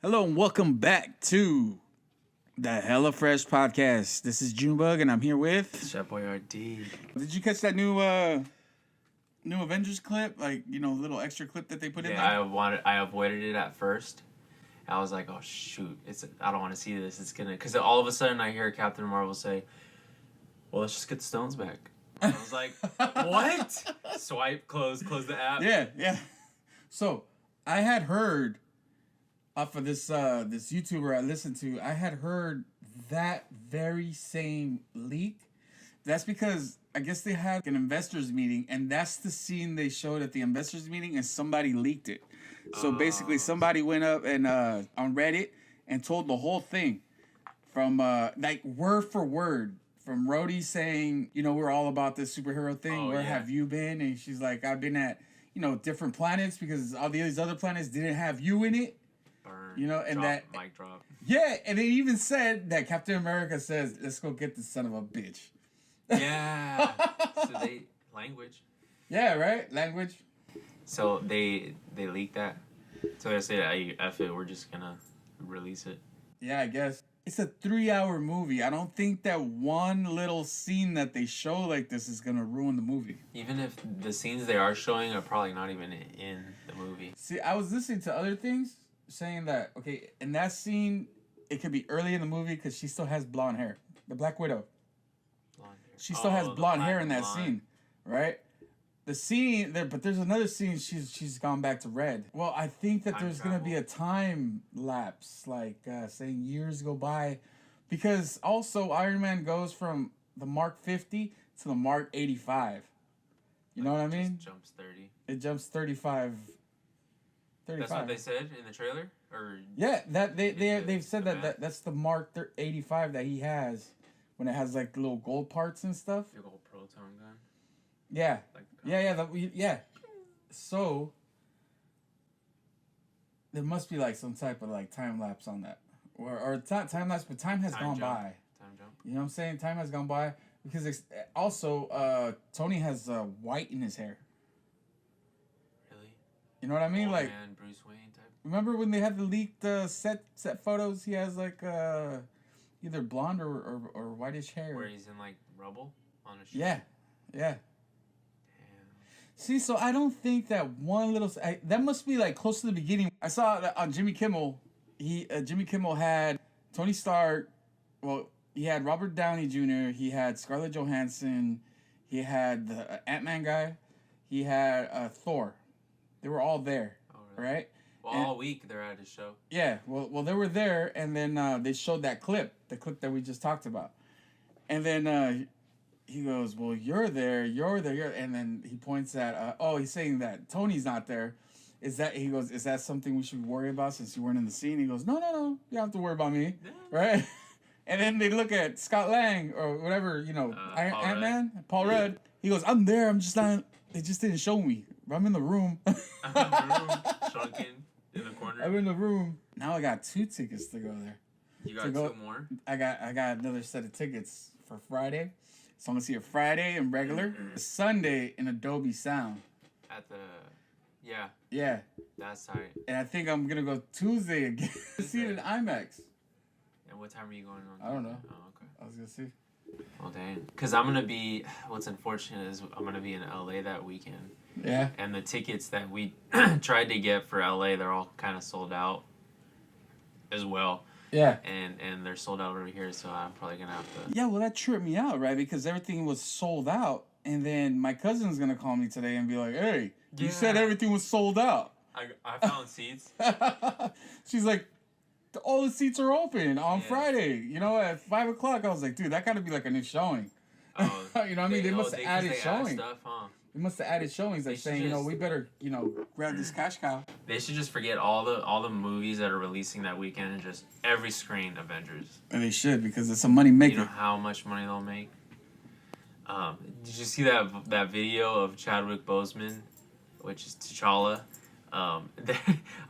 Hello and welcome back to the Hella Fresh podcast. This is Junebug and I'm here with Chef Boyardee. Did you catch that new Avengers clip? Like, little extra clip that they put in there? I avoided it at first. I was like, oh shoot, I don't want to see this. It's gonna, because all of a sudden I hear Captain Marvel say, well, let's just get the stones back. I was like, what? Swipe, close the app. Yeah. So I had heard off of this YouTuber I listened to, I had heard that very same leak. That's because I guess they had an investors meeting, and that's the scene they showed at the investors meeting, and somebody leaked it. So basically, somebody went up and on Reddit and told the whole thing from like word for word. From Rhodey saying, we're all about this superhero thing. Where have you been? And she's like, I've been at, different planets because all these other planets didn't have you in it. Burn. And that mic drop. Yeah, and they even said that Captain America says, "Let's go get this son of a bitch." Yeah. So language. Yeah, right? Language. So they leaked that. So they said, F it, we're just gonna release it. Yeah, I guess. It's a 3-hour movie. I don't think that one little scene that they show like this is gonna ruin the movie. Even if the scenes they are showing are probably not even in the movie. See, I was listening to other things saying that, okay, in that scene, it could be early in the movie because she still has blonde hair. The Black Widow. Blonde hair. She still has blonde hair in that scene, right? The scene there, but there's another scene. She's gone back to red. Well, I think that there's gonna be a time lapse, like saying years go by, because also Iron Man goes from the Mark 50 to the Mark 85. You know what I mean? Just jumps 30. It jumps 35. That's what they said in the trailer, or yeah, that they've said that's the Mark 85 that he has when it has like little gold parts and stuff. Big old proton gun. Yeah. Yeah. So there must be like some type of like time lapse on that, or time lapse, but time has gone by. Time jump. You know what I'm saying? Time has gone by because also Tony has white in his hair. Really? You know what I mean? Old like man, Bruce Wayne type. Remember when they had the leaked set photos? He has like either blonde or whitish hair. Where he's in like rubble on a shoe. Yeah. See, so I don't think that one little... that must be, like, close to the beginning. I saw that on Jimmy Kimmel. Jimmy Kimmel had Tony Stark. Well, he had Robert Downey Jr. He had Scarlett Johansson. He had the Ant-Man guy. He had Thor. They were all there, right? Well, all week they're at his show. Yeah, well, they were there, and then they showed that clip, the clip that we just talked about. And then... he goes, well, you're there, and then he points at, he's saying that Tony's not there. Is that something we should worry about since you weren't in the scene? He goes, no, you don't have to worry about me, right? And then they look at Scott Lang, or whatever, Ant-Man, Paul Rudd. He goes, I'm there, I'm just not, they just didn't show me. I'm in the room. Shrunken in the corner. I'm in the room. Now I got 2 tickets to go there. You got 2 more? I got another set of tickets for Friday. So I'm going to see it Friday in regular, Sunday in Adobe Sound. At the... Yeah. Yeah. That's tight. And I think I'm going to go Tuesday again to see it in IMAX. And what time are you going on? I don't know. Oh, okay. I was going to see. Oh, dang. Because I'm going to be... What's unfortunate is I'm going to be in LA that weekend. Yeah. And the tickets that we tried to get for LA, they're all kind of sold out as well. Yeah. And they're sold out over here, so I'm probably going to have to... Yeah, well, that tripped me out, right? Because everything was sold out. And then my cousin's going to call me today and be like, hey, you said everything was sold out. I found seats. She's like, all the seats are open on Friday. At 5 o'clock. I was like, dude, that got to be like a new showing. Oh, you know what I mean? They must have added showing. Stuff, huh? They must have added showings like saying, we better, grab this cash cow. They should just forget all the movies that are releasing that weekend and just every screen Avengers. And they should, because it's a money maker. You know how much money they'll make? Did you see that video of Chadwick Boseman, which is T'Challa? I'm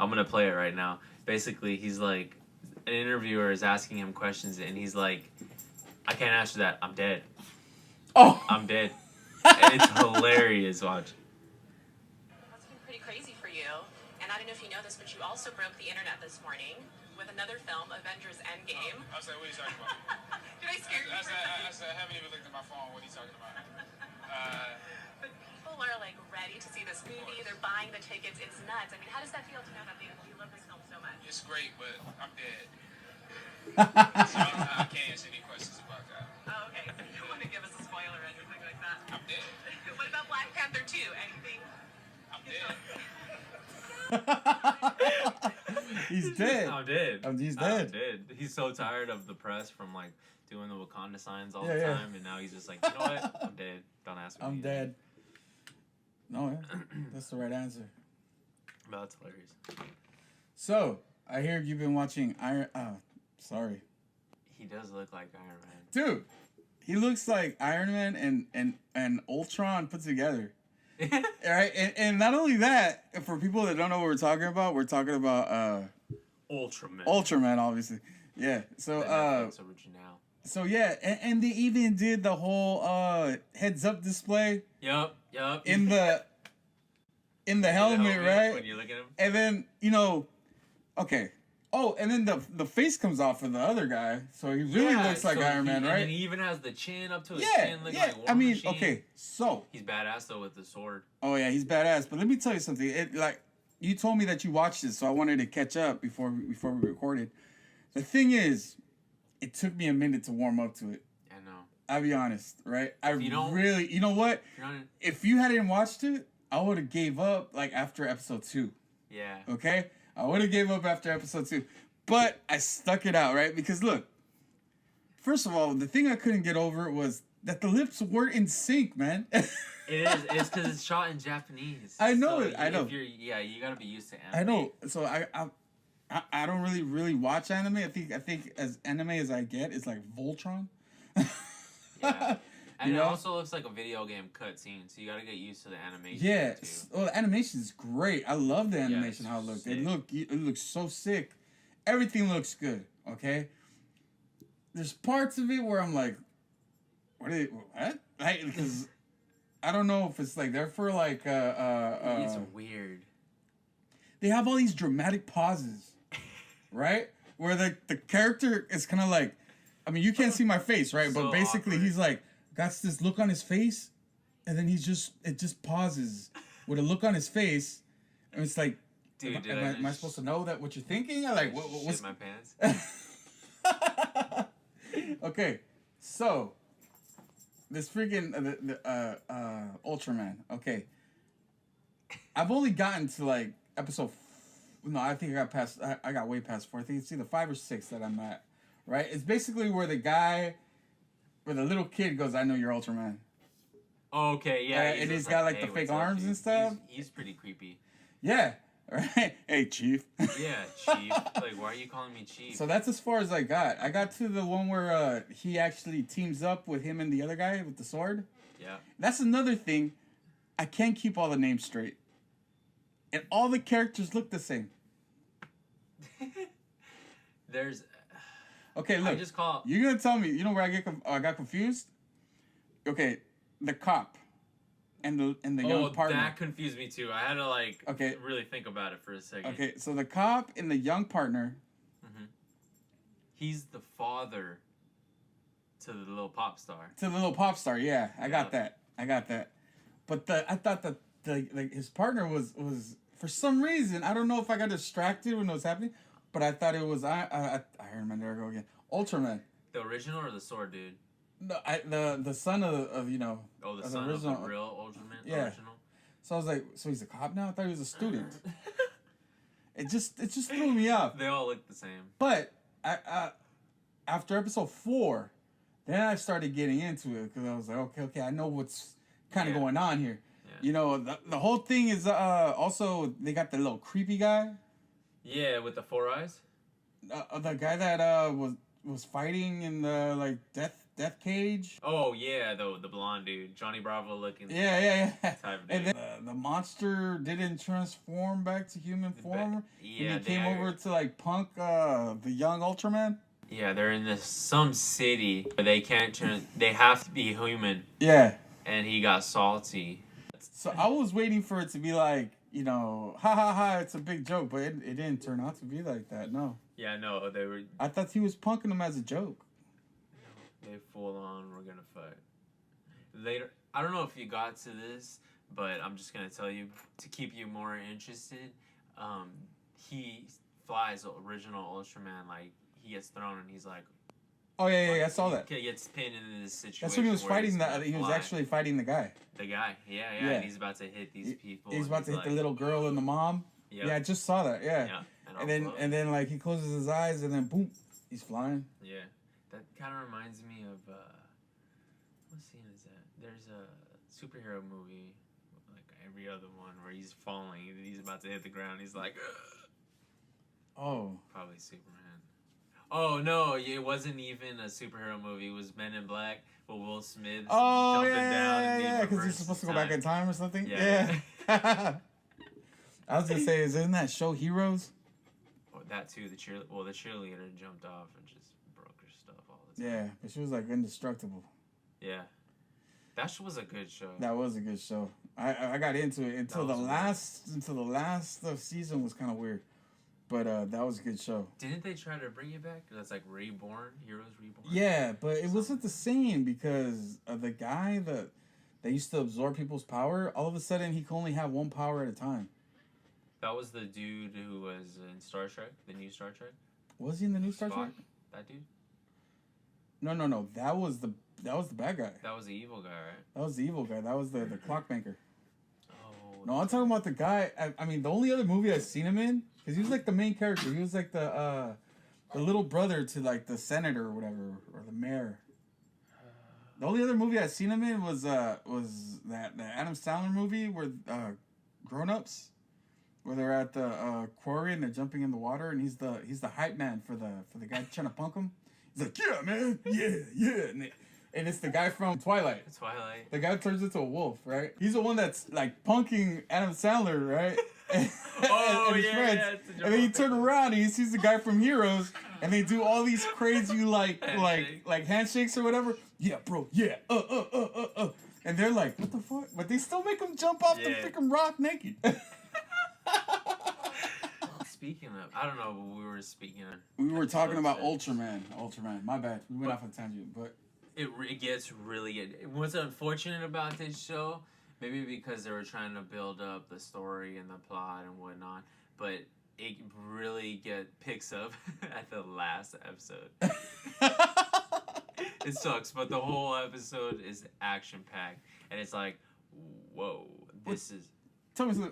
going to play it right now. Basically, he's like, an interviewer is asking him questions, and he's like, I can't answer that. I'm dead. Oh! I'm dead. And it's hilarious. Watch. That's been pretty crazy for you. And I don't know if you know this, but you also broke the internet this morning. with another film, Avengers Endgame. I was like, what are you talking about? Did I scare you? I said, I haven't even looked at my phone. What are you talking about? But people are like ready to see this movie. They're buying the tickets. It's nuts. I mean, how does that feel to know that you love this film so much? It's great, but I'm dead. So I can't answer any questions about that. Oh, okay. So you don't want to give us a spoiler or anything like that? I'm dead. What about Black Panther 2? Anything? I'm dead. He's dead. I'm dead. He's I'm dead. dead. He's so tired of the press from like doing the Wakanda signs all Yeah, the yeah. time, and now he's just like, you know what? I'm dead. Don't ask me. I'm anything." dead. No, yeah. That's the right answer. But that's hilarious. So, I hear you've been watching sorry. He does look like Iron Man. Dude, he looks like Iron Man and Ultron put together. Right? And not only that, for people that don't know what we're talking about Ultraman. Ultraman, obviously. Yeah. So The Netflix original. so yeah, and they even did the whole heads up display Yup. in the helmet, right? When you look at him. And then, okay. Oh, and then the face comes off of the other guy, so he really looks like Iron Man, right? And he even has the chin up to his Yeah, chin, looking yeah. like War I mean, Machine. okay, so He's badass though with the sword. oh yeah, he's badass. But let me tell you something. You told me that you watched it, so I wanted to catch up before we recorded. The thing is, it took me a minute to warm up to it. I know. I'll be honest, right? you don't- really, you know what? You're not in- If you hadn't watched it, I would have gave up like after episode 2. Yeah. Okay, I would have gave up after episode 2, but I stuck it out, right? Because look, first of all, the thing I couldn't get over was that the lips weren't in sync, man. It is. It's because it's shot in Japanese. I know So it. I know. If you gotta be used to anime. I know. So I don't really watch anime. I think as anime as I get is like Voltron. Yeah. And You it know? also looks like a video game cutscene, so you gotta get used to the animation. Yeah. Too. Well, the animation is great. I love the animation. it's How it looked. sick. It looks so sick. Everything looks good. Okay. There's parts of it where I'm like, what? Like, because I don't know if it's like they're for like It's weird. they have all these dramatic pauses, right? Where the character is kind of like, I mean, you can't see my face, right? But So basically, awkward. he's like, got this look on his face, and then it just pauses with a look on his face, and it's like, Dude, am I supposed to know that what you're thinking? I like, what's shit my pants? okay, so this freaking Ultraman. Okay, I've only gotten to like episode. No, I think I got past. I got way past 4. I think it's either 5 or 6 that I'm at. Right? It's basically where the little kid goes, "I know you're Ultraman." Okay, yeah. And he's just got like "Hey, the fake what's up, arms dude?" and stuff. He's pretty creepy. Yeah. Right. Hey, Chief. Yeah, Chief. Like, why are you calling me Chief? So that's as far as I got. I got to the one where he actually teams up with him and the other guy with the sword. Yeah. That's another thing. I can't keep all the names straight. And all the characters look the same. There's. Okay, look. I just call. You're going to tell me, you know where I got confused? Okay, the cop and the young partner. That confused me too. I had to Okay. really think about it for a second. Okay, so the cop and the young partner. He's the father to the little pop star. To the little pop star, yeah. I got that. But I thought that his partner was for some reason, I don't know if I got distracted when it was happening, but I thought it was I remember, there I go again. Ultraman. The original or the sword dude? No, the son of you know. Oh, the of son original. of the real Ultraman. Yeah. Original. So I was like, so he's a cop now? I thought he was a student. It just threw me off. They all look the same. But I after episode 4, then I started getting into it because I was like, okay, I know what's kind of going on here. Yeah. You know, the whole thing is also they got the little creepy guy. Yeah, with the 4 eyes. The guy that was fighting in the death cage. Oh yeah, the blonde dude, Johnny Bravo looking. Yeah. Type And dude. then the monster didn't transform back to human form. Yeah, and he came over to punk the young Ultraman. Yeah, they're in some city where they can't turn. They have to be human, Yeah. and he got salty. So I was waiting for it to be like, you know, ha ha ha, it's a big joke, but it didn't turn out to be like that. No, Yeah, no, they were. I thought he was punking him as a joke. They full on were gonna fight. Later, I don't know if you got to this, but I'm just gonna tell you to keep you more interested. He flies original Ultraman, like he gets thrown and he's like, Oh yeah, I saw that. He gets pinned into this situation. That's when he was where fighting he's that. gonna He was fly. actually fighting the guy. The guy, yeah, Yeah. and he's about to hit these people. He's and about to hit the like- little girl and the mom. Yep. Yeah, I just saw that. Yeah. Yeah, And then like he closes his eyes and then boom, he's flying. Yeah, that kind of reminds me of what scene is that? There's a superhero movie, like every other one, where he's falling and he's about to hit the ground. He's like, ugh. Oh. Probably Superman. Oh no, it wasn't even a superhero movie. It was Men in Black with Will Smith Oh jumping yeah, down and being because he's reversed supposed to go time. back in time or something. Yeah. Yeah. I was gonna say, isn't that show Heroes? Oh, that too. The cheerleader jumped off and just broke her stuff all the time. Yeah, but she was like indestructible. Yeah. That was a good show. That was a good show. I got into it until the last season was kind of weird, but that was a good show. Didn't they try to bring it back? That's like Reborn, Heroes Reborn. Yeah, but it wasn't the same because the guy that used to absorb people's power, all of a sudden he could only have one power at a time. That was the dude who was in Star Trek, the new Star Trek. Was he in the new Star Spock? Trek? That dude. No. That was the bad guy. That was the evil guy, right? That was the evil guy. That was the clockmaker. Oh. No, I'm talking about the guy. I mean, the only other movie I've seen him in, because he was like the main character. He was like the little brother to like the senator or whatever, or the mayor. The only other movie I've seen him in was that Adam Sandler movie where Grown Ups, where they're at the quarry and they're jumping in the water, and he's the hype man for the guy trying to punk him. He's like, yeah, man, yeah, and it's the guy from Twilight. Twilight. The guy turns into a wolf, right? He's the one that's like punking Adam Sandler, right? Oh, and his yeah, friends. yeah, it's a And then he joke. turns around and he sees the guy from Heroes, and they do all these crazy like handshakes or whatever. Yeah, bro. Yeah. And they're like, what the fuck? But they still make him jump off the Yeah. freaking rock naked. Speaking of, I don't know what we were speaking of. We were talking about Episode Ultraman. My bad. We went off a tangent, but It gets really good. What's unfortunate about this show, maybe because they were trying to build up the story and the plot and whatnot, but it really picks up at the last episode. It sucks, but the whole episode is action packed, and it's like, whoa, this is. tell me,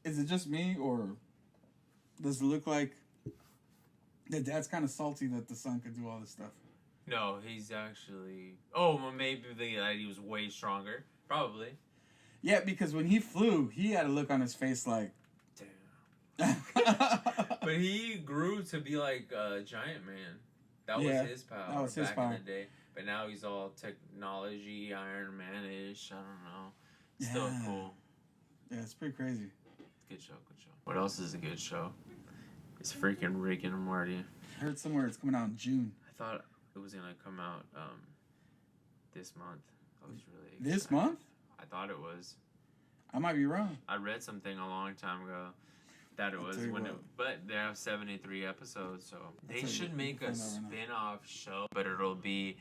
is it just me or does it look like the dad's kind of salty that the son could do all this stuff? No, he's actually. Oh, well, maybe he was way stronger. Probably. Yeah, because when he flew, he had a look on his face like, Damn. But he grew to be like a giant man. That Yeah, was his power that was his back power. in the day. But now he's all technology, Iron Man-ish. I don't know. Still Yeah. cool. yeah, it's pretty crazy. Good show, good show. What else is a good show? It's freaking Rick and Morty. I heard somewhere it's coming out in June. I thought it was gonna come out this month. I was really excited. This month? I thought it was. I might be wrong. I read something a long time ago that it I'll was tell you when what. but they have 73 episodes, so they tell you should what, make we'll a find out right now. spin-off show, but it'll be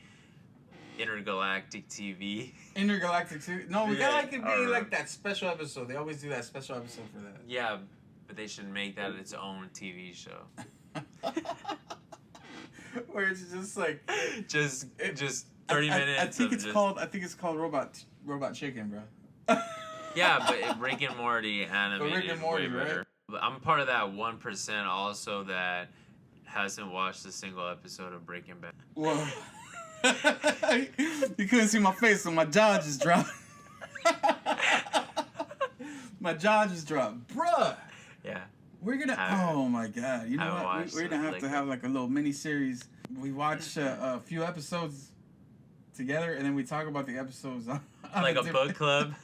intergalactic TV. Intergalactic series. No, we Yeah, gotta like it be alright. like that special episode. They always do that special episode for that. Yeah, but they should make that its own TV show. Where it's just like just It- 30 I minutes. think of it's just, called. I think it's called Robot Chicken, bro. Yeah, but Rick and Morty animated Rick and Morty, way better. right? But I'm part of that 1% also that hasn't watched a single episode of Breaking Bad. Whoa. You couldn't see my face, so my jaw just dropped. My jaw just dropped, bruh. Yeah. We're gonna. Haven't- Oh my god! You know haven't what? watched We're gonna it, have like- to have like a little mini series. We watch a few episodes together, and then we talk about the episodes. On Like a different- book club.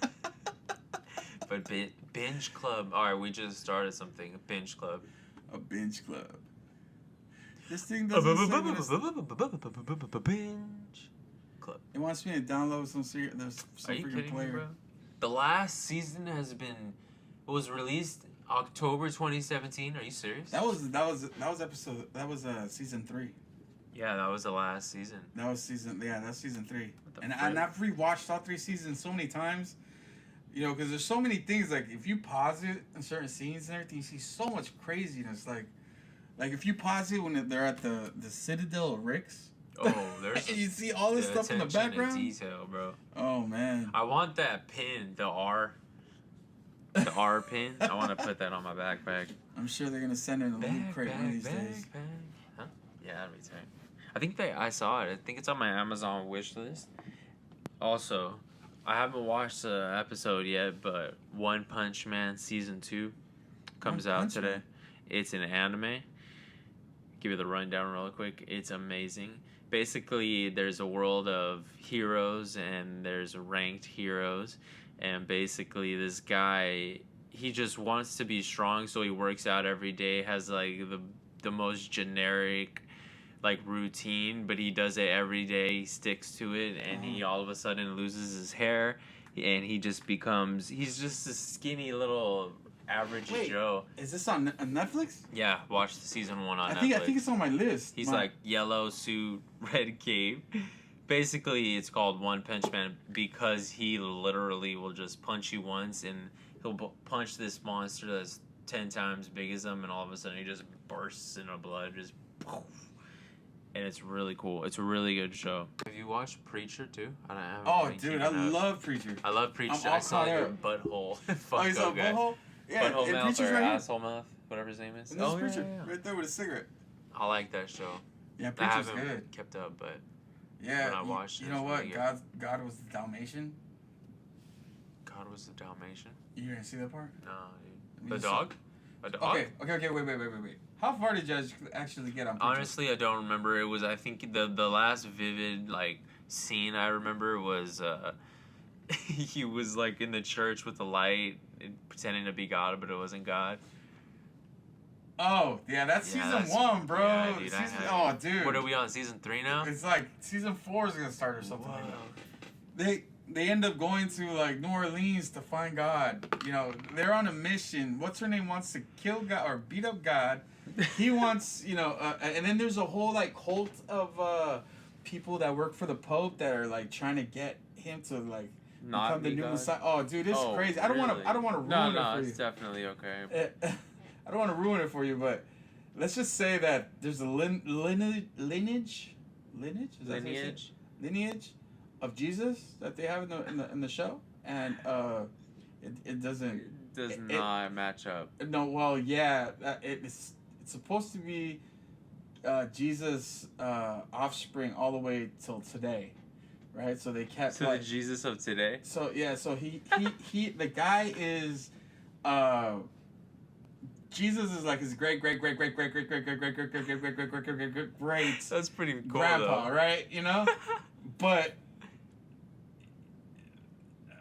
But binge club. All right, we just started something. A binge club. A binge club. This thing doesn't say what it's- Binge club. It wants me to download some Are freaking you kidding me, player. bro? The last season has been It was released October 2017. Are you serious? That was episode. That was season 3. Yeah, that was the last season. That's season 3. And frick? I've rewatched all 3 seasons so many times. You know, because there's so many things, like, if you pause it in certain scenes and everything, you see so much craziness. Like if you pause it when they're at the Citadel of Ricks. Oh, there's and you see all this stuff in the background. To detail, bro. Oh, man. I want that pin, the R pin. I want to put that on my backpack. I'm sure they're going to send in a loot crate one of these days. Huh? Yeah, that'd be tight. I think I saw it. I think it's on my Amazon wish list. Also, I haven't watched the episode yet, but One Punch Man Season 2 comes out today. Man. It's an anime. Give you the rundown real quick. It's amazing. Basically, there's a world of heroes and there's ranked heroes. And basically, this guy, he just wants to be strong, so he works out every day, has like the most generic like routine, but he does it every day, he sticks to it, and he all of a sudden loses his hair, and he's just a skinny little average Joe. Is this on Netflix? Yeah, watch the season 1 on Netflix. I think it's on my list. He's like yellow suit, red cape. Basically, it's called One Punch Man because he literally will just punch you once, and he'll punch this monster that's 10 times big as him, and all of a sudden he just bursts into blood, just poof. And it's really cool. It's a really good show. Have you watched Preacher too? Oh, dude, I love Preacher. I love Preacher. I saw your butthole. Oh, you saw butthole? Yeah, butthole mouth Preacher's or right asshole mouth, whatever his name is. And this is Preacher, right there with a cigarette. I like that show. Yeah, I Preacher's haven't good. kept up, but yeah, when I watched you it, know it's what? really good. God was the Dalmatian. God was the Dalmatian? You didn't see that part? No, dude. The dog? A dog? Okay, wait. How far did you actually get on Preacher? Honestly, I don't remember. It was, I think, the last vivid, like, scene I remember was, he was, like, in the church with the light, pretending to be God, but it wasn't God. Oh, yeah, that's season 1, bro. Yeah, dude, oh, dude. What are we on, season 3 now? It's like season 4 is going to start or something like that. They end up going to, like, New Orleans to find God. You know, they're on a mission. What's her name wants to kill God or beat up God. He wants, you know, and then there's a whole, like, cult of people that work for the Pope that are, like, trying to get him to, like, become the new Messiah. Oh, dude, it's crazy. I don't want to ruin it for you. No, it's definitely okay. I don't want to ruin it for you, but let's just say that there's a lineage of Jesus that they have in the show, and it doesn't not match up. No, well, yeah, it's supposed to be Jesus' offspring all the way till today, right? So they kept the Jesus of today. So yeah, so he the guy is Jesus is like his great. That's pretty cool, grandpa, though. right? You know, but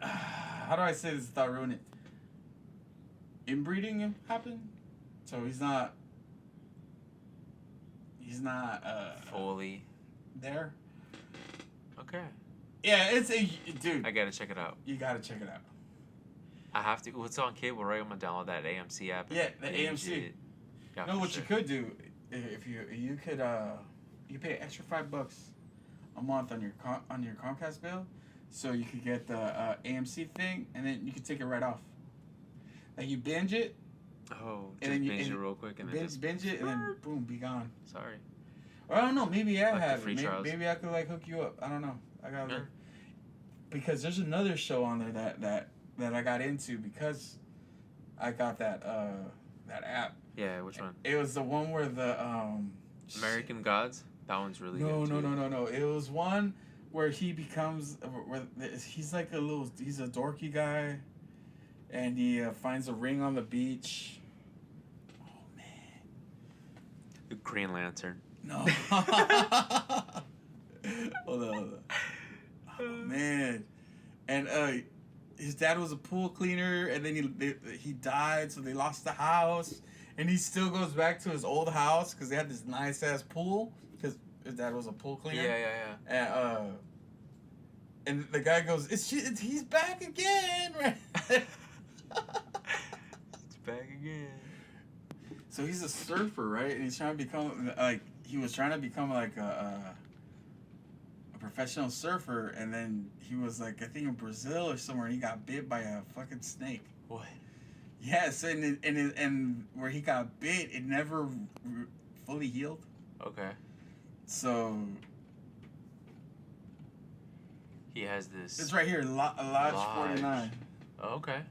how do I say this without ruining it? Inbreeding happened, so he's not fully there. Okay. Yeah, it's a dude. I gotta check it out. You gotta check it out. I have to. Well, it's on cable, right? I'm gonna download that AMC app. Yeah, the AMC. Yeah, no, what you could do, if you could you pay extra $5 a month on your Comcast bill, so you could get the AMC thing, and then you could take it right off. Like you binge it. Oh, and just then binge it real quick and then just binge it and then boom, be gone. Sorry. Or I don't know. Maybe I like have it. Maybe I could like hook you up. I don't know. I got because there's another show on there that I got into because I got that app. Yeah, which one? It was the one where the American Gods. That one's really good. No. It was one where he becomes he's like he's a dorky guy, and he finds a ring on the beach. Oh man. The Green Lantern. No. Hold on. Oh man. And his dad was a pool cleaner, and then he died, so they lost the house. And he still goes back to his old house because they had this nice ass pool because his dad was a pool cleaner. Yeah. And the guy goes, he's back again, right? So he's a surfer, right? And he's trying to become he was trying to become like a professional surfer, and then he was like, I think in Brazil or somewhere, and he got bit by a fucking snake. What? Yes, and where he got bit, it never fully healed. Okay. So he has this. it's right here, Lodge 49. Oh, okay.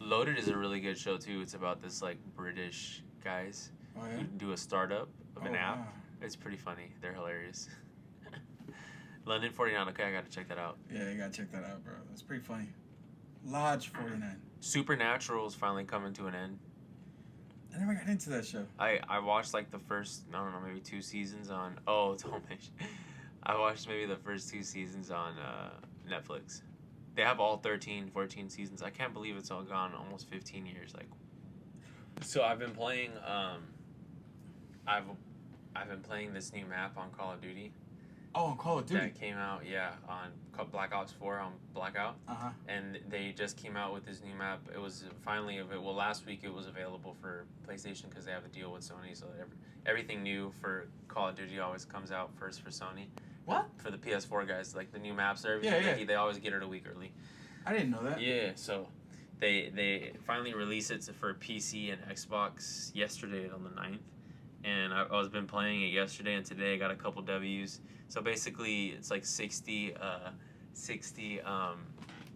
Loaded is a really good show too. It's about this like British guys Oh yeah. who do a startup of an app. Wow. It's pretty funny. They're hilarious. London 49. Okay, I gotta check that out. Yeah, you gotta check that out, bro. That's pretty funny. Lodge 49. Supernatural is finally coming to an end. I never got into that show. I watched like the first, I don't know, maybe 2 seasons on. Oh, don't mention. I watched maybe the first 2 seasons on Netflix. They have all 13, 14 seasons. I can't believe it's all gone almost 15 years. Like, so I've been playing. I've been playing this new map on Call of Duty. Oh, on Call of Duty. That came out, yeah, on Black Ops 4 on Blackout. Uh-huh. And they just came out with this new map. It was finally well, last week it was available for PlayStation because they have a deal with Sony. So everything new for Call of Duty always comes out first for Sony. What? For the PS4 guys, like the new maps and everything, Yeah. they always get it a week early. I didn't know that. Yeah, so they finally released it for PC and Xbox yesterday on the 9th. And I was been playing it yesterday and today. I got a couple W's. So basically, it's like 60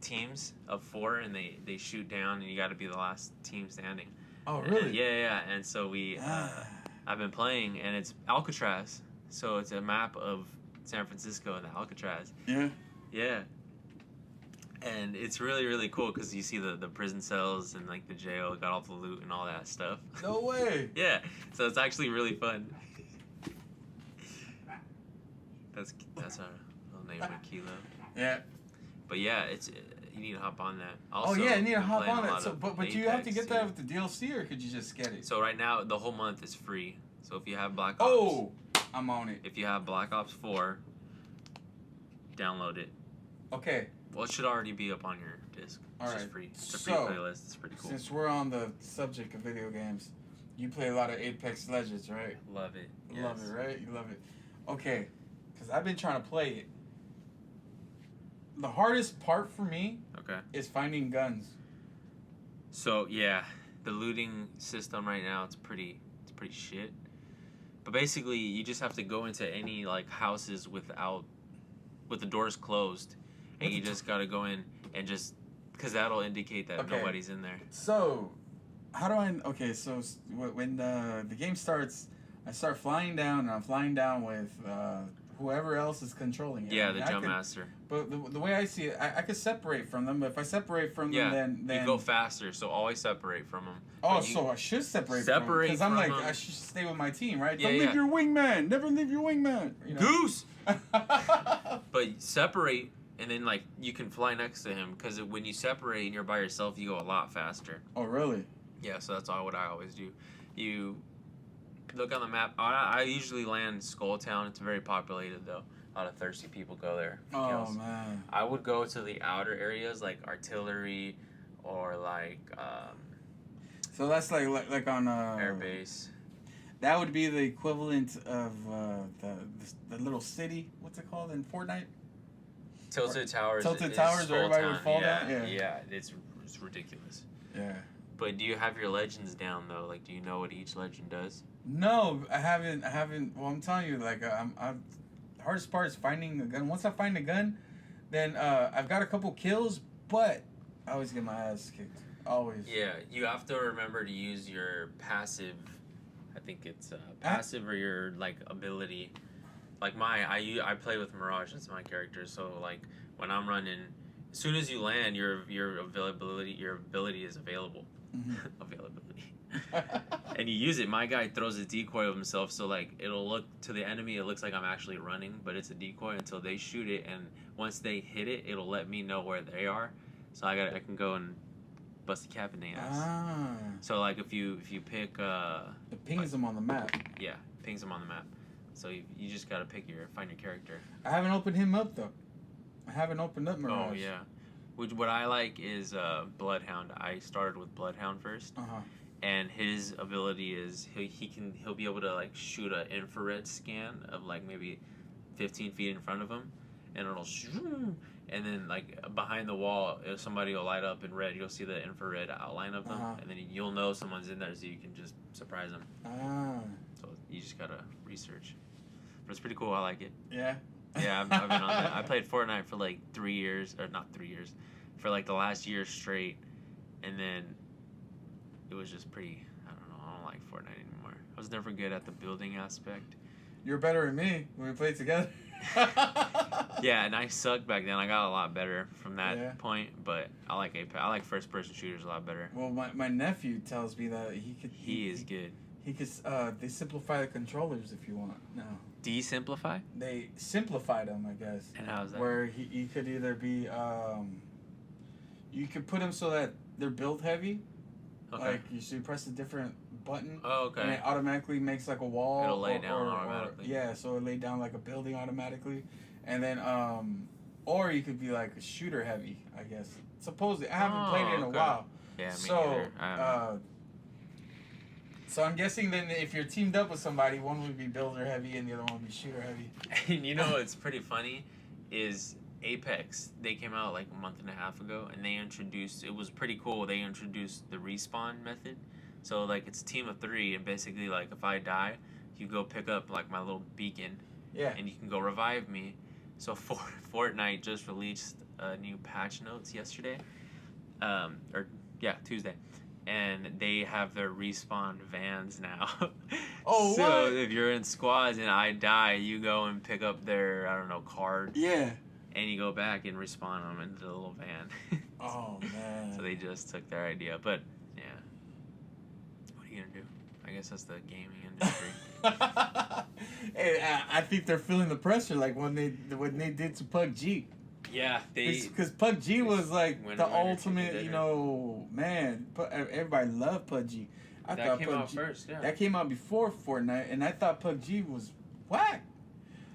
teams of 4, and they shoot down, and you got to be the last team standing. Oh, really? And yeah. And so I've been playing, and it's Alcatraz. So it's a map of San Francisco and Alcatraz. Yeah. Yeah. And it's really, really cool because you see the prison cells and like the jail, got all the loot and all that stuff. No way. Yeah, so it's actually really fun. That's our little neighbor Kilo. Yeah. But yeah, it's you need to hop on that. Oh Also, yeah, you need to been hop playing on a it. lot So, of but you have to Apex, get that yeah. with the DLC, or could you just get it? So right now the whole month is free. So if you have Black Ops, Oh, I'm on it. if you have Black Ops 4, download it. Okay. Well, it should already be up on your disc. It's All just right. free. It's a free So, playlist. It's pretty cool. Since we're on the subject of video games, you play a lot of Apex Legends, right? Love it. You love Yes. it, right? You love it. Okay, because I've been trying to play it. The hardest part for me Okay. is finding guns. So yeah, the looting system right now it's pretty shit. But basically, you just have to go into any like houses with the doors closed, and you just gotta go in and just because that'll indicate that Okay. nobody's in there. So, how do I? Okay, so when the game starts, I start flying down, and I'm flying down with whoever else is controlling it. Yeah, I mean, the jump master. But the way I see it, I could separate from them. But if I separate from Yeah, them, then you go faster, so always separate from them. oh, so I should separate separate because I'm from like them. I should stay with my team, right? Yeah, Don't yeah. leave your wingman. Never leave your wingman. You know? Goose. But separate, and then like you can fly next to him because when you separate and you're by yourself, you go a lot faster. Oh, really? Yeah, so that's what I always do. You look on the map. I usually land Skull Town. It's very populated though. A lot of thirsty people go there. Oh Kills. man. I would go to the outer areas like artillery or like So that's like on air base. That would be the equivalent of the little city. What's it called in Fortnite? Tilted Towers. Tilted is Towers where Skull everybody would Town. fall Yeah, down? Yeah. Yeah, it's ridiculous. Yeah. But do you have your legends down though? Like, do you know what each legend does? No, I haven't. Well, I'm telling you, like, the hardest part is finding a gun. Once I find a gun, then I've got a couple kills, but I always get my ass kicked. Always. Yeah, you have to remember to use your passive. I think it's passive or your like ability. Like I play with Mirage. That's my character. So like when I'm running, as soon as you land, your ability is available. Mhm. Availability. And you use it. My guy throws a decoy of himself, so like it'll look to the enemy. It looks like I'm actually running, but it's a decoy until they shoot it. And once they hit it, it'll let me know where they are. So I can go and bust a cap in the ass. Ah. So like if you pick It pings them on the map. yeah, pings them on the map. So you just gotta find your character. I haven't opened him up though. I haven't opened up Mirage. Oh yeah, what I like is Bloodhound. I started with Bloodhound first, Uh-huh. and his ability is he'll be able to like shoot an infrared scan of like maybe 15 feet in front of him, and it'll and then like behind the wall, if somebody will light up in red, you'll see the infrared outline of them, and then you'll know someone's in there, so you can just surprise them. So you just gotta research, but it's pretty cool. I like it. Yeah. Yeah, I've been on that. I played Fortnite for like 3 years, or not 3 years, for like the last year straight, and then it was just pretty. I don't know. I don't like Fortnite anymore. I was never good at the building aspect. You're better than me when we played together. Yeah, and I sucked back then. I got a lot better from that point, but I like Apex. I like first-person shooters a lot better. Well, my nephew tells me that he could. He is good. He could. They simplify the controllers if you want. No. De-simplify? They simplified them, I guess. And how's that? Where he could either be. You could put them so that they're build heavy. Okay. Like you press a different button. Oh, okay. And it automatically makes like a wall. It'll lay down automatically. Yeah, so it lay down like a building automatically, and then or you could be like a shooter heavy, I guess. Supposedly, I haven't played it in a while. Yeah, me so neither. so I'm guessing then if you're teamed up with somebody, one would be builder heavy and the other one would be shooter heavy. And you know what's pretty funny is Apex. They came out like a month and a half ago, and they introduced. It was pretty cool. They introduced the respawn method. So like it's a team of 3, and basically like if I die, you go pick up like my little beacon. Yeah. And you can go revive me. So Fortnite just released new patch notes yesterday, Tuesday, and they have their respawn vans now. Oh, so what? if you're in squads and I die, you go and pick up their card. Yeah. And you go back and respawn them into the little van. Oh man. So they just took their idea, but yeah. What are you gonna do? I guess that's the gaming industry. Hey, I think they're feeling the pressure, like when they did to PUBG. Yeah, Because PUBG was like winner, the winner, ultimate, chicken you know, man. Everybody loved PUBG. That came out first, yeah. That came out before Fortnite, and I thought PUBG was whack.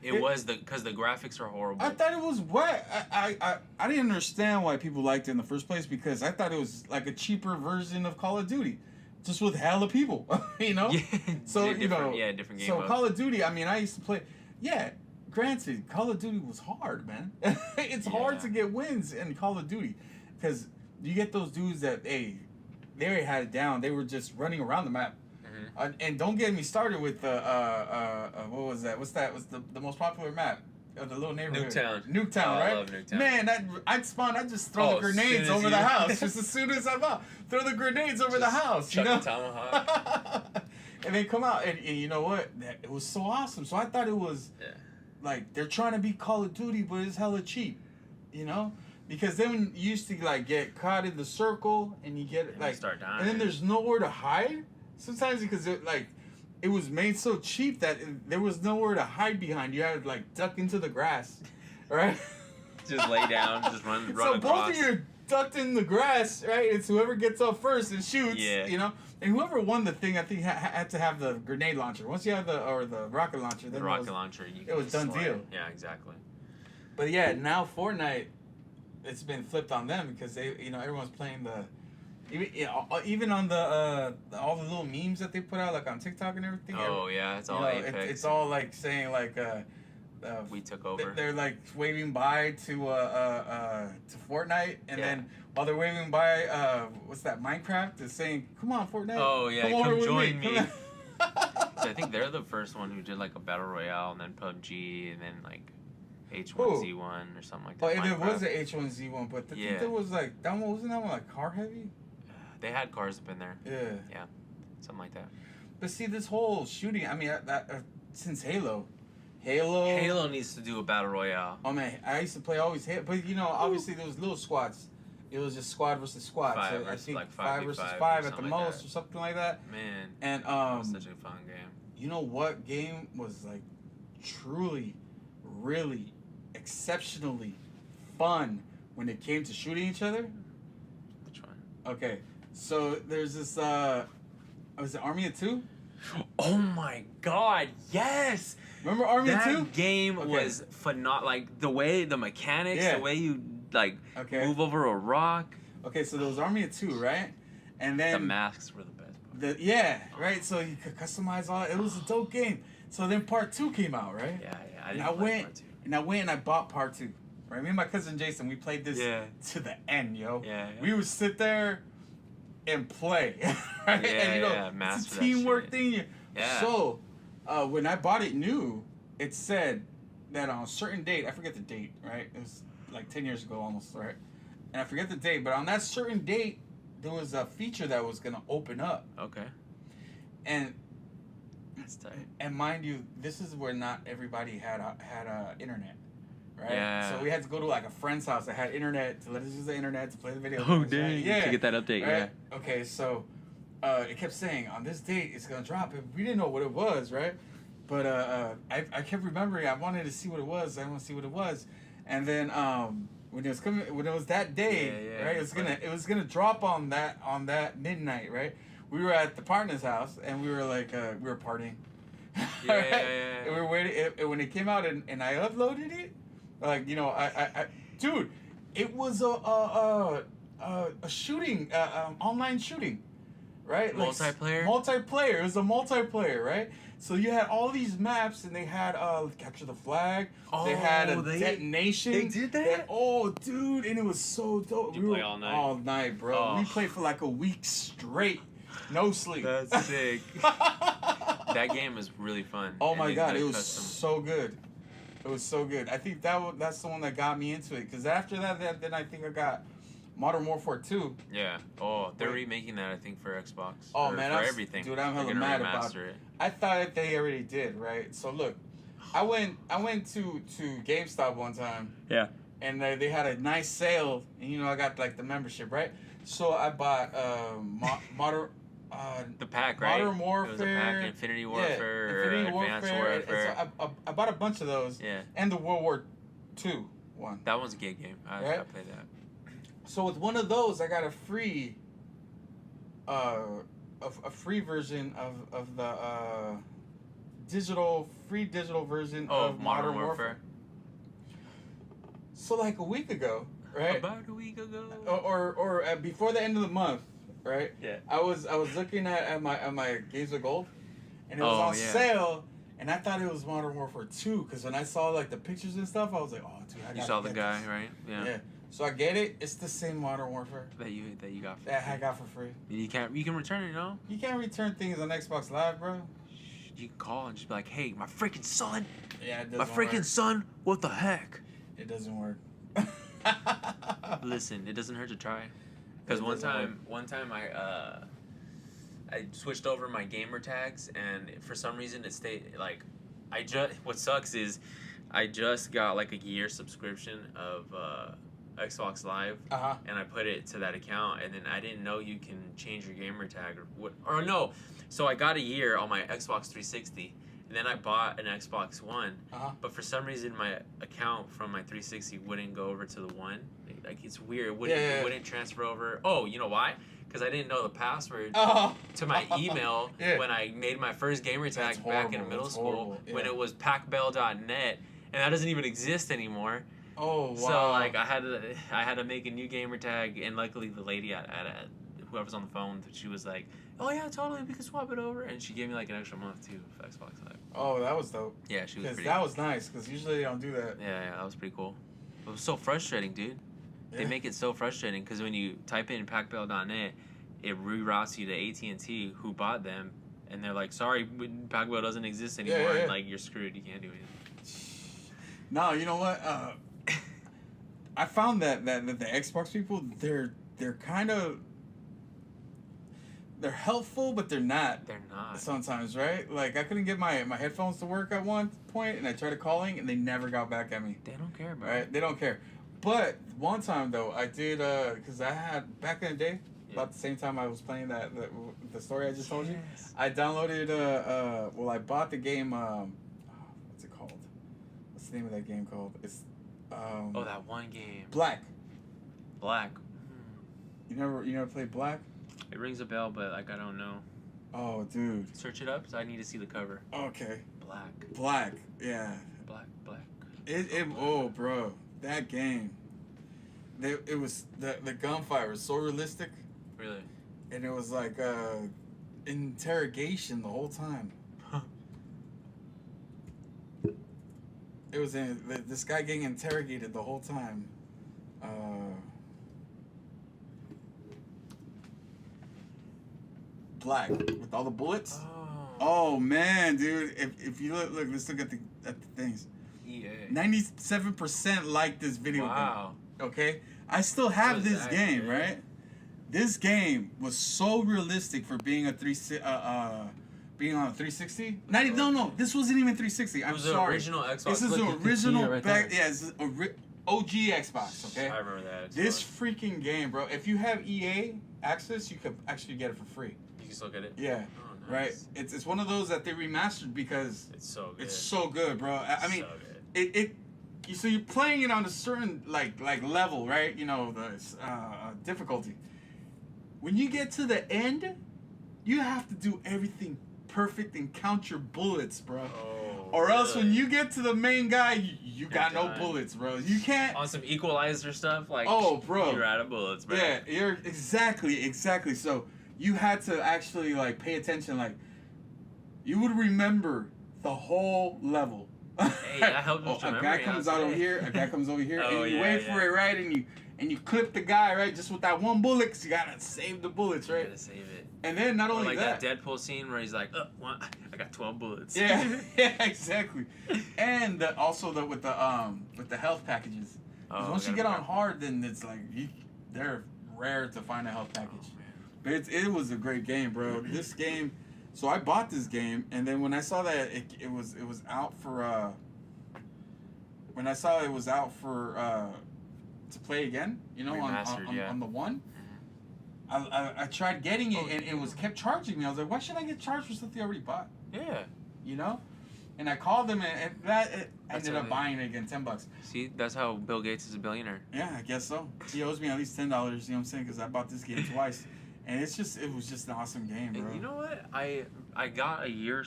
It was because the graphics are horrible. I thought it was whack. I didn't understand why people liked it in the first place, because I thought it was like a cheaper version of Call of Duty, just with hella people, you know? Yeah, so, different game So modes. Call of Duty, I mean, I used to play, granted, Call of Duty was hard, man. It's hard to get wins in Call of Duty, because you get those dudes that, hey, they already had it down. They were just running around the map. And don't get me started with what was that? What's that? Was the most popular map of the little neighborhood? Nuketown, Oh, right? I love Nuketown. Man, I'd just throw the grenades over the house. Just as soon as I'm out, throw the grenades over the house. You know? Tomahawk. And then come out, and you know what? It was so awesome. So I thought it was like they're trying to be Call of Duty, but it's hella cheap, you know? Because then you used to like get caught in the circle, and you get like, start dying. and then there's nowhere to hide. Sometimes because it was made so cheap that there was nowhere to hide behind. You had to like duck into the grass, right? Just lay down, just run so across. both of you are ducked in the grass, right? It's whoever gets up first and shoots, you know? And whoever won the thing, I think, had to have the grenade launcher. Once you have the rocket launcher, then it was done deal. Yeah, exactly. But yeah, now Fortnite, it's been flipped on them because they, you know, everyone's playing the... Even on the all the little memes that they put out, like on TikTok and everything. Oh yeah, it's all Apex. It's all like saying like we took over. They're like waving bye to Fortnite, and then while they're waving bye, what's that, Minecraft is saying, "Come on, Fortnite." Oh yeah, come join me. Come So I think they're the first one who did like a battle royale, and then PUBG, and then like H1Z1 or something like that. Oh, and there was an H1Z1, but I think there was like that one. Wasn't that one like car heavy? They had cars up in there. Yeah, something like that. But see, this whole shooting, I mean, since Halo needs to do a battle royale. Oh man, I used to play always Halo, but you know, obviously there was little squads. It was just squad versus squad. So I think like 5 versus 5 at the most, or something like that. Man, and that was such a fun game. You know what game was like truly, really, exceptionally fun when it came to shooting each other? Which one? Okay. So there's this was it Army of Two? Oh my God! Yes. Remember Army of Two? That game was phenomenal. Like the way the mechanics, the way you like move over a rock. Okay, so there was Army of Two, right? And then the masks were the best part. right. So you could customize all. It was a dope game. So then part 2 came out, right? Yeah. And I went and I bought part 2. Right, me and my cousin Jason, we played this to the end, yo. Yeah. We would sit there and play, right? And it's a teamwork thing. Yeah. So, when I bought it new, it said that on a certain date, I forget the date, right? It was like 10 years ago almost, right? And I forget the date, but on that certain date, there was a feature that was gonna open up. Okay. And that's tight. And mind you, this is where not everybody had internet. Right? Yeah. So we had to go to like a friend's house that had internet to let us use the internet to play the video Oh, games, dang. right? Yeah. To get that update, right? Okay, so it kept saying on this date it's gonna drop. We didn't know what it was, right? But I kept remembering I wanted to see what it was. I want to see what it was, and then when it was that day, right? It was gonna drop on that midnight, right? We were at the partner's house and we were like we were partying. And we were waiting. And when it came out and I uploaded it. Like, you know, I dude, it was a shooting, online shooting, right? Multiplayer? Multiplayer. It was a multiplayer, right? So you had all these maps, and they had capture the flag. They had a detonation. They did that? Dude, and it was so dope. Did you play all night? All night, bro. Oh. We played for like a week straight, no sleep. That's sick. That game was really fun. Oh my god, it was custom. so good. It was so good. I think that's the one that got me into it. Because after that, then I think I got Modern Warfare 2. Yeah. Oh, they're remaking that, I think, for Xbox. Oh, or man. For everything. Dude, I'm They're hella gonna mad about remaster it. I thought that they already did, right? So, look. I went to GameStop one time. Yeah. And they had a nice sale. And, you know, I got, like, the membership, right? So, I bought Modern... the pack, right? Modern Warfare. It was a pack, Infinity Warfare, Infinity Advanced Warfare. Warfare. So I bought a bunch of those. Yeah. And the World War II one. That one's a good game. I played that. So with one of those, I got a free, a free version of the digital version of Modern Warfare. So like a week ago, right? About a week ago. Or before the end of the month, right? Yeah. I was looking at my Games of Gold, and it was on sale, and I thought it was Modern Warfare 2 because when I saw like the pictures and stuff, I was like, oh dude, I gotta You saw the get guy, this. right? Yeah. Yeah. So I get it. It's the same Modern Warfare That you got. For that free. I got for free. You can return it, you know. You can't return things on Xbox Live, bro. You can call and just be like, "Hey, my freaking son! Yeah, it My doesn't freaking work. son! What the heck?" It doesn't work. Listen, it doesn't hurt to try. Because one time I switched over my gamer tags, and for some reason it stayed like what sucks is I just got like a year subscription of Xbox Live, and I put it to that account, and then I didn't know you can change your gamer tag no. So I got a year on my Xbox 360, and then I bought an Xbox One, but for some reason my account from my 360 wouldn't go over to the One. Like it's weird. It wouldn't transfer over. Oh, you know why? Because I didn't know the password to my email when I made my first gamer tag back in middle school when it was packbell.net, and that doesn't even exist anymore. Oh wow! So like I had to make a new gamer tag, and luckily the lady at whoever's on the phone, she was like, "Oh yeah, totally, we can swap it over," and she gave me like an extra month too of Xbox Live. Oh, that was dope. Yeah, she was pretty. That was nice because usually they don't do that. Yeah, that was pretty cool. It was so frustrating, dude. They make it so frustrating because when you type in packbell.net, it reroutes you to AT&T, who bought them, and they're like, "Sorry, Packbell doesn't exist anymore." And like you're screwed. You can't do anything. No, you know what? I found that the Xbox people, they're kind of they're helpful, but they're not. They're not. Sometimes, right? Like I couldn't get my headphones to work at one point, and I tried calling, and they never got back at me. They don't care, bro. Right? They don't care. But one time though, I did because I had back in the day, about the same time I was playing the story I just told you. I downloaded I bought the game. What's it called? What's the name of that game called? It's that one game. Black. Hmm. You never played Black? It rings a bell, but like I don't know. Oh, dude. Search it up. So I need to see the cover. Okay. Black. Yeah. Black. Oh, bro, that game. It was the gunfire was so realistic. Really. And it was like interrogation the whole time. It was this guy getting interrogated the whole time. Black with all the bullets. Oh man, dude! If you look, let's look at the things. EA. 97% like this video Wow. game. Okay, I still have Was this that game, good? right? This game was so realistic for being a being on a 360. No, this wasn't even 360. I'm It was sorry. the original Xbox. This is Look, the you can see original it right back. there. Yeah, it's OG Xbox. Okay. I remember that. This freaking game, bro. If you have EA access, you could actually get it for free. You can still get it. Yeah. Oh, Right. nice. It's one of those that they remastered because It's so good. it's so good, bro. I mean, so good. so you're playing it on a certain like level, right? You know, the difficulty. When you get to the end, you have to do everything perfect and count your bullets, bro. Oh, Or else when really? you get to the main guy, you got no done. bullets, bro. You can't. On some equalizer stuff, like Oh, bro. you're out of bullets, bro. Yeah, you're exactly. So you had to actually like pay attention. Like you would remember the whole level. Hey, that helps with your a guy memory, comes I'd out over say. here. A guy comes over here, Oh, and you yeah, wait for yeah. it, right? And you clip the guy, right? Just with that one bullet, 'cause you gotta save the bullets, You right? gotta save it. And then not Or only like that. that Deadpool scene where he's like, I got 12 bullets. Yeah, yeah, exactly. And with the health packages. 'Cause once you get on hard, then it's like they're rare to find a health package. But it was a great game, bro. This game. So I bought this game, and then when I saw that it was out for when I saw it was out for to play again, you know, Remastered, yeah. on the one. I tried getting it, and it was kept charging me. I was like, why should I get charged for something I already bought? Yeah. You know? And I called them, and I ended up how buying it again, $10. See, that's how Bill Gates is a billionaire. Yeah, I guess so. He owes me at least $10. You know what I'm saying? Because I bought this game twice, and it was just an awesome game, bro. And you know what? I got a year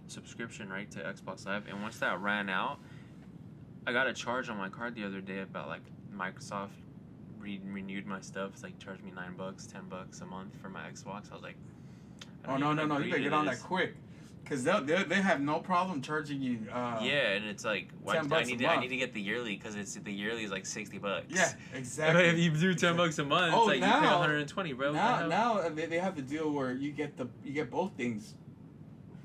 subscription, right, to Xbox Live, and once that ran out, I got a charge on my card the other day about like Microsoft renewed my stuff. It's like charged me $9, $10 a month for my Xbox. I was like, Oh no! You better get on that quick, because they have no problem charging you. Yeah, and it's like $10 I need to get the yearly because the yearly is like $60. Yeah, exactly. If you do $10 a month, Oh, it's like now- you pay 120, bro. What the hell? Now they have the deal where you get both things.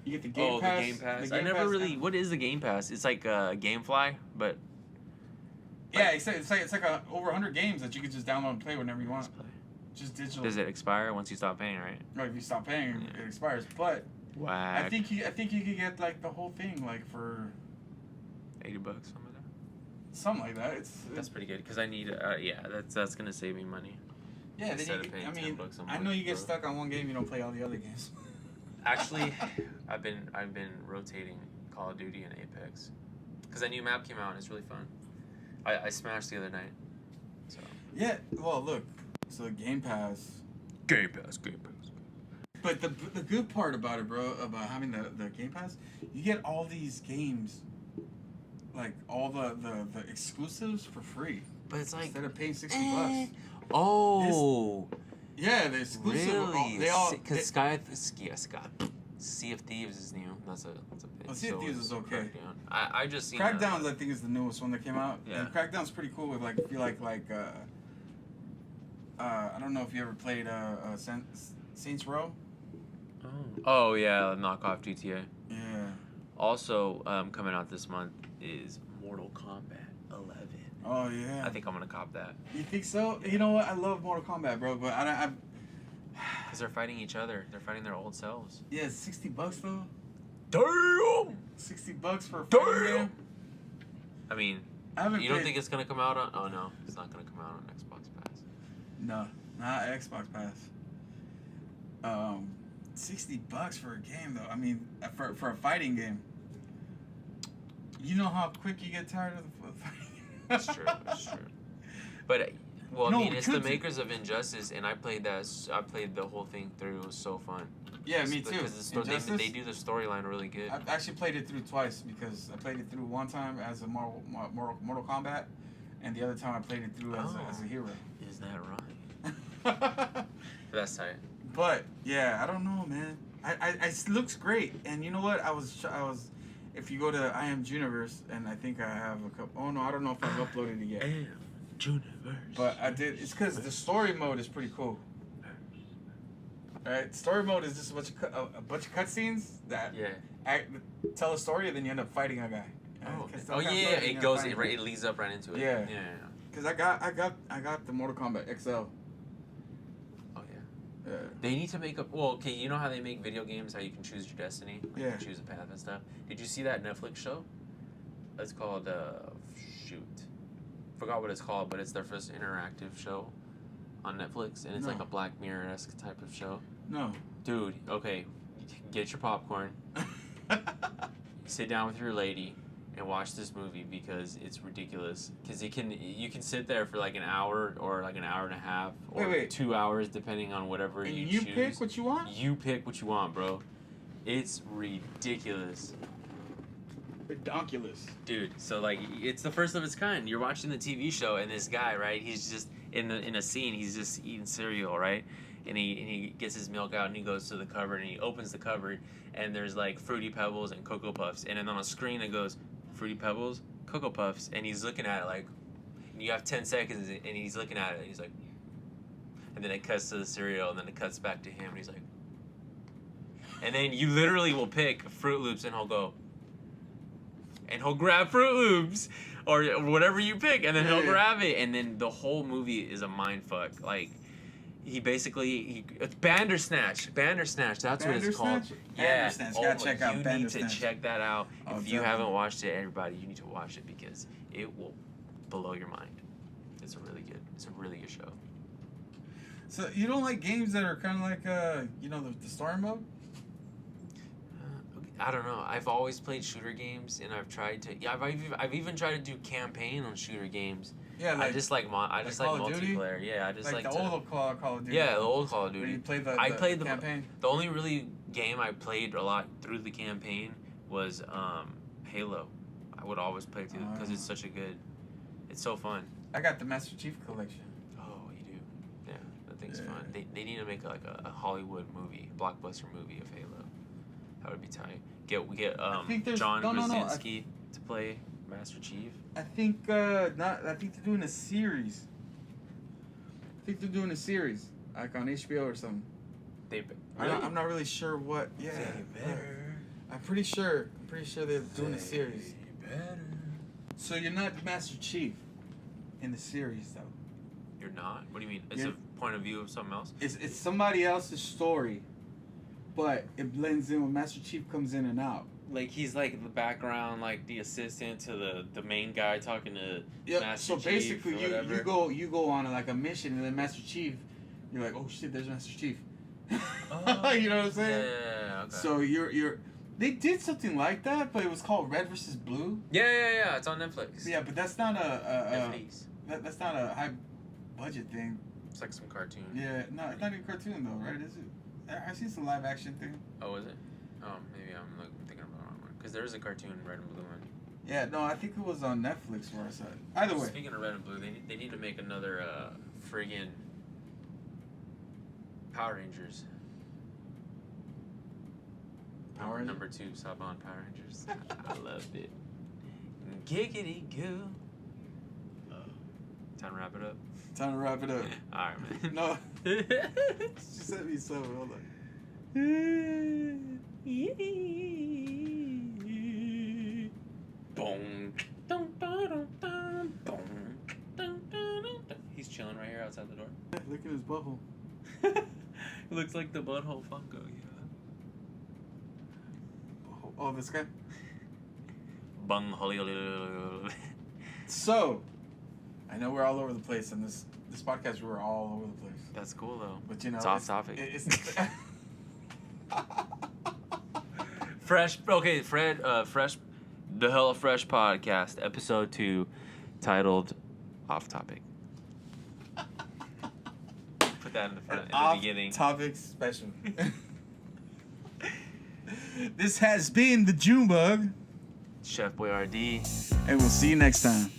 You get the Game Pass. The Game Pass. the I Game never Pass really. and- What is the Game Pass? It's like GameFly, but Yeah, it's like over 100 games that you can just download and play whenever you want. Just digital. does it expire once you stop paying? Right. Or if you stop paying, Yeah. it expires. But Whack. I think you could get like the whole thing like for $80, something like that. something like that. That's pretty good because I need. Yeah, that's gonna save me money. yeah. Then instead you, of paying I mean, $10 a I know month, you get bro. stuck on one game, you don't play all the other games. Actually, I've been rotating Call of Duty and Apex because a new map came out and it's really fun. I smashed the other night. So. Yeah. Well, look. So Game Pass. Game Pass. But the good part about it, bro, about having the Game Pass, you get all these games, like all the exclusives for free. But it's like Instead of paying $60. Oh. Yeah, the exclusive. Really? They all. Because Sea of Thieves is new. That's a bit. Well, Sea of Thieves is okay. Crackdown. I just seen Crackdowns, I think, is the newest one that came out. Yeah. And Crackdown's pretty cool with like if you like I don't know if you ever played Saints Row. Oh yeah, knockoff GTA. Yeah. Also, coming out this month is Mortal Kombat 11. Oh yeah. I think I'm gonna cop that You think so? You know what? I love Mortal Kombat, bro, but I because they're fighting each other. They're fighting their old selves. yeah, $60 though. Damn. $60 for a fighting game. I mean, I haven't. you don't played- think it's gonna come out on? Oh no, it's not gonna come out on Xbox Pass. No, not Xbox Pass. $60 for a game though. I mean, for a fighting game. You know how quick you get tired of the fighting. It's true. It's true. But well, No, I mean, we it's the could do- makers of Injustice, and I played that. I played the whole thing through. It was so fun. Yeah, me too. Because Injustice? they do the storyline really good. I've actually played it through twice because I played it through one time as a Mortal Kombat, and the other time I played it through as a hero. Is that right? That's tight. But yeah, I don't know, man. It looks great, and you know what? I was. If you go to I Am Juniverse, and I think I have a couple. Oh no, I don't know if I've uploaded it yet. Juniverse. But I did. It's because the story mode is pretty cool. Right, story mode is just a bunch of cutscenes that tell a story, and then you end up fighting a guy. It goes. It leads up right into it. Yeah. Because I got the Mortal Kombat XL. Oh yeah. They need to make a. Well, okay, you know how they make video games, how you can choose your destiny, like you can choose a path and stuff. Did you see that Netflix show? It's called forgot what it's called, but it's their first interactive show on Netflix, and it's like a Black Mirror-esque type of show. No. Dude, okay, get your popcorn, sit down with your lady, and watch this movie because it's ridiculous. Because you can sit there for like an hour or like an hour and a half or 2 hours depending on whatever you choose. You pick what you want? You pick what you want, bro. It's ridiculous. Ridiculous. Dude, so like it's the first of its kind. You're watching the TV show and this guy, right? He's just in a scene, he's just eating cereal, right? And he gets his milk out and he goes to the cupboard and he opens the cupboard and there's like Fruity Pebbles and Cocoa Puffs, and then on a screen it goes Fruity Pebbles, Cocoa Puffs, and he's looking at it like, and you have 10 seconds and he's looking at it and he's like, and then it cuts to the cereal and then it cuts back to him and he's like, and then you literally will pick Fruit Loops and he'll go, and he'll grab Fruit Loops or whatever you pick, and then he'll grab it, and then the whole movie is a mind fuck. Like, it's Bandersnatch. That's what it's called. Yeah. Bandersnatch. Gotta check out Bandersnatch. You need to check that out. If you haven't watched it, everybody, you need to watch it because it will blow your mind. It's a really good show. So you don't like games that are kind of like the story mode? I don't know. I've always played shooter games, and I've tried to. Yeah, I've even tried to do campaign on shooter games. Yeah, like, I just like multiplayer. Yeah, I just like the old Call of Duty. Yeah, the old Call of Duty. You played the campaign. The only really game I played a lot through the campaign was Halo. I would always play through because it's such a good. It's so fun. I got the Master Chief collection. Oh, you do? Yeah, that thing's fun. They need to make like a Hollywood movie, blockbuster movie of Halo. That would be tight. We get John Krasinski to play Master Chief. I think I think they're doing a series. Like on HBO or something. I'm not really sure what. Yeah. I'm pretty sure they're doing a series. So you're not Master Chief in the series though. You're not? What do you mean? It's a point of view of something else? It's somebody else's story. But it blends in when Master Chief comes in and out. Like he's like the background, like the assistant to the main guy talking to Master Chief. So basically, you go on like a mission, and then Master Chief, you're like, oh shit, there's Master Chief. Oh, you know what I'm saying? Yeah. Okay. So they did something like that, but it was called Red vs. Blue. Yeah. It's on Netflix. Yeah, but that's not that's not a high budget thing. It's like some cartoon. Yeah, no, it's not a cartoon though, right? Is it? I've seen some live action thing. Oh, is it? Oh, maybe I'm thinking about the wrong one. Because there is a cartoon, Red and Blue one. Yeah, no, I think it was on Netflix where I saw it. Either way. Speaking of Red and Blue, they need to make another friggin' Power Rangers. Power Rangers? Number 2, Saban Power Rangers. I loved it. Giggity goo. Time to wrap it up. Alright, man. No. She sent me something. Hold on. He's chilling right here outside the door. Look at his butthole. It looks like the butthole Funko, yeah. Oh, this guy? Bung So, I know we're all over the place in this podcast. We're all over the place. That's cool though. But you know, it's off topic. It's Fresh. Okay, Fred. Fresh. The Hella Fresh podcast, episode 2, titled "Off Topic." Put that in the front, in the beginning. Off-topic special. This has been the Junebug, Chef Boyardee, and we'll see you next time.